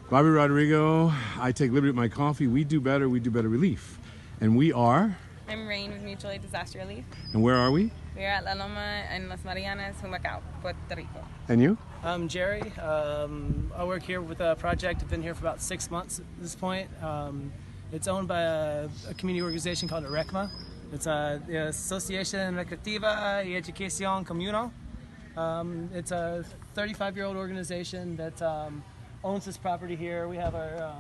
Bobby Rodrigo, I take liberty with my coffee. We do better relief. And we are? I'm Rain with Mutual Aid Disaster Relief. And where are we? We are at La Loma en Las Marianas, Humacao, Puerto Rico. And you? I'm Jerry. I work here with a project. I've been here for about 6 months at this point. It's owned by a community organization called RECMA. It's the Asociación Recreativa y Educación Comunal. It's a 35-year-old organization that owns this property here. We have our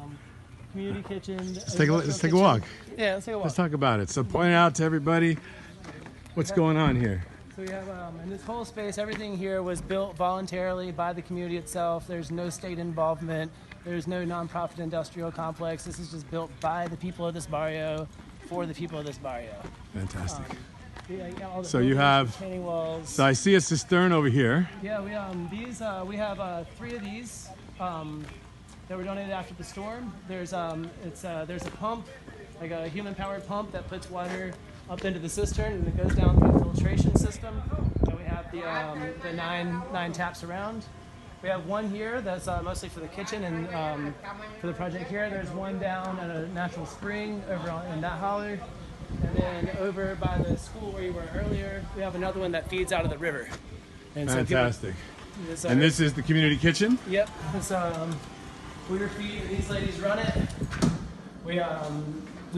community kitchen. Let's take a walk. Yeah, let's take a walk. Let's talk about it. So point out to everybody what's going on here. So we have, in this whole space, everything here was built voluntarily by the community itself. There's no state involvement. There's no nonprofit industrial complex. This is just built by the people of this barrio, for the people of this barrio. Fantastic. So you have, walls. So I see a cistern over here. Yeah, we have 3 of these that were donated after the storm. There's a pump, like a human-powered pump that puts water up into the cistern and it goes down through a filtration system. And we have the nine taps around. We have one here that's mostly for the kitchen and for the project here. There's one down at a natural spring over in that holler. And then over by the school where you were earlier, we have another one that feeds out of the river. And fantastic. So and this is the community kitchen? Yep. We're feeding, these ladies run it. We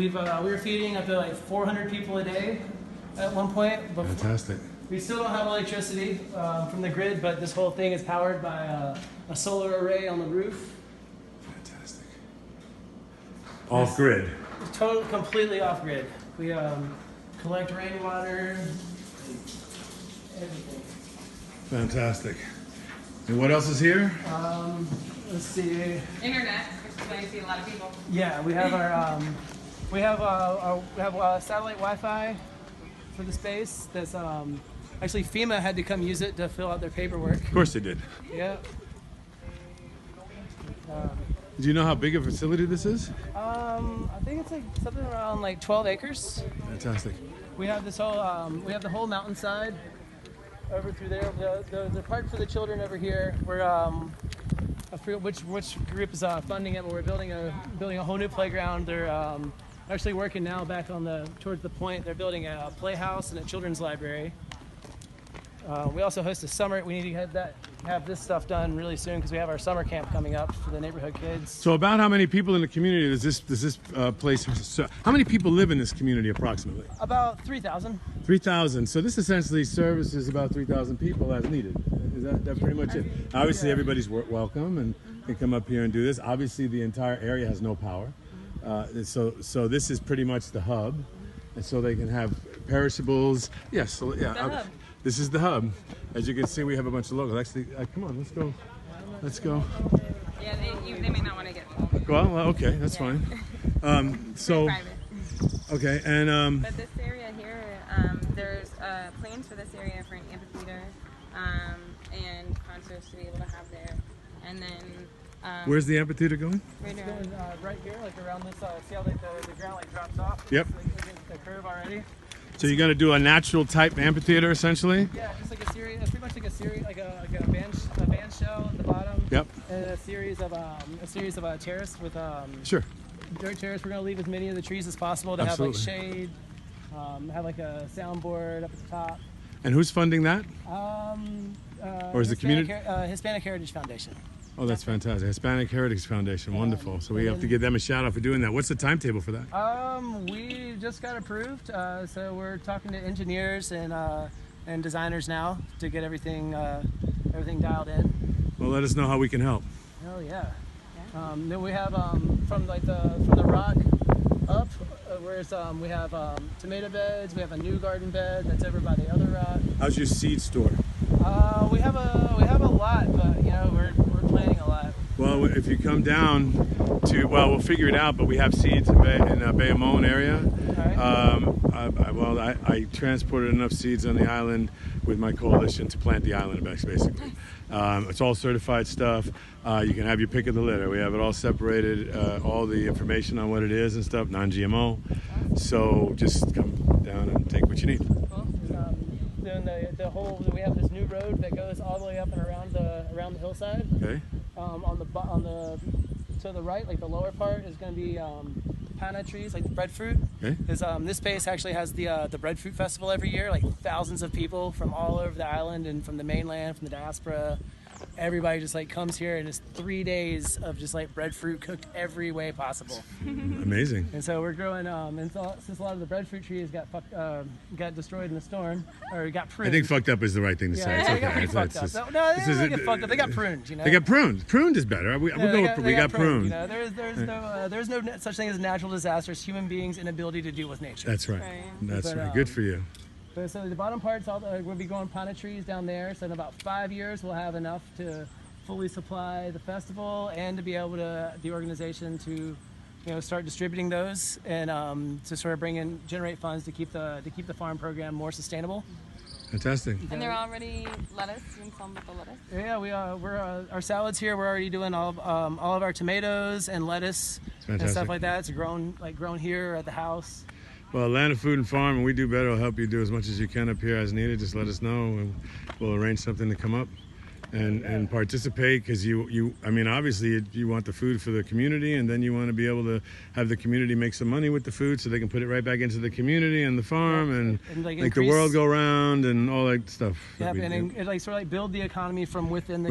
were feeding up to like 400 people a day at one point. Fantastic. We still don't have electricity from the grid, but this whole thing is powered by a solar array on the roof. Fantastic. Off grid. Completely off grid. We collect rainwater, everything. Fantastic. And what else is here? Let's see. Internet, which is why you see a lot of people. Yeah, we have our satellite Wi-Fi for the space. That's actually FEMA had to come use it to fill out their paperwork. Of course they did. Yeah. Do you know how big a facility this is? I think it's like something around like 12 acres. Fantastic. We have this whole we have the whole mountainside over through there. The park for the children over here. We're I forget which group is funding it, but we're building a whole new playground. They're actually working now back on towards the point. They're building a playhouse and a children's library. We also host a summer. We need to have this stuff done really soon because we have our summer camp coming up for the neighborhood kids. So about how many people in the community does this place? So how many people live in this community approximately? About 3,000. 3,000. So this essentially services about 3,000 people as needed. Is that pretty much it? Obviously, everybody's welcome and can come up here and do this. Obviously, the entire area has no power, so this is pretty much the hub, and so they can have perishables. Yes, so yeah. This is the hub. As you can see, we have a bunch of locals. Actually, come on, let's go. Let's go. Yeah, they may not want to get involved. Well, okay, that's fine. So, okay, and but this area here, there's plans for this area for an amphitheater and concerts to be able to have there, and then. Where's the amphitheater going? It's going right here, like around this. See how like the ground like drops off? Yep. Like the curve already. So you're going to do a natural type amphitheater, essentially? Yeah, just like a series. It's pretty much like a series, like a band shell at the bottom. Yep. And a series of terrace with sure. dirt terrace. We're going to leave as many of the trees as possible to Absolutely. have like shade. Have like a soundboard up at the top. And who's funding that? Or is the community? Hispanic Heritage Foundation. Oh, that's fantastic. Hispanic Heritage Foundation, wonderful. So we have to give them a shout out for doing that. What's the timetable for that? We just got approved, so we're talking to engineers and designers now to get everything dialed in. Well, let us know how we can help. Oh yeah. Then we have from the rock up, we have tomato beds. We have a new garden bed that's over by the other rock. How's your seed store? We have a lot, but we're planning a lot. Well, if you come down to, we'll figure it out, but we have seeds in Bayamon area. Right. I transported enough seeds on the island with my coalition to plant the island, basically. It's all certified stuff. You can have your pick of the litter. We have it all separated, all the information on what it is and stuff, non-GMO. So just come down and take what you need. Cool. We have this new road that goes all the way up and around the hillside. Okay. On the to the right, like the lower part, is going to be pana trees, like the breadfruit. Okay. This space actually has the breadfruit festival every year. Like thousands of people from all over the island and from the mainland, from the diaspora. Everybody just like comes here, and it's 3 days of just like breadfruit cooked every way possible. Amazing. And so we're growing. And so, since a lot of the breadfruit trees got destroyed in the storm, or got pruned. I think fucked up is the right thing to say. Yeah, It's they got okay. pretty It's- fucked it's up. just- No, they this didn't is get fucked up. They got pruned. You know. They got pruned. Pruned is better. We got pruned. You know, there's no such thing as natural disasters. Human beings' inability to deal with nature. That's right. Right. That's But, right. Good for you. But so the bottom part's we'll be growing pana trees down there. So in about 5 years, we'll have enough to fully supply the festival and to be able to the organization to, start distributing those and to sort of generate funds to keep the farm program more sustainable. Fantastic. And they're already lettuce. You can sell them with the lettuce. Yeah, we're our salads here. We're already doing all of our tomatoes and lettuce and fantastic. stuff like that. It's grown here at the house. Well, Atlanta Food and Farm, and we do better. Will help you do as much as you can up here as needed. Just let us know, and we'll arrange something to come up and participate. Because obviously you want the food for the community, and then you want to be able to have the community make some money with the food, so they can put it right back into the community and the farm, and like make the world go round and all that stuff. Yeah, that we do. and sort of build the economy from within the